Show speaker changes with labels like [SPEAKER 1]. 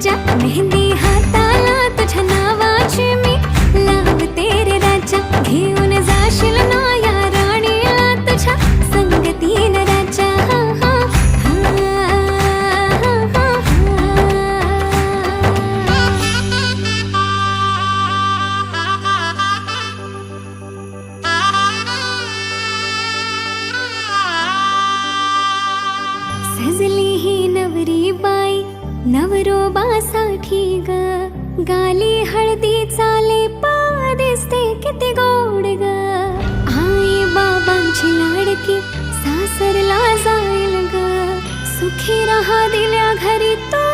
[SPEAKER 1] राजा, मेहंदी हाताला तुझ्या नावाची मी लावते रे राजा. घेऊन जाशील ना या राणीला तुझ्या संगतीन राजा. सजली ही नवरी बाई नवरोबासाठी ग, गाली हळदी चाले पा दिसते किती गोड ग. आई बाबांची लाडकी सासरला जाईल ग, सुखी राहा दिल्या घरी तो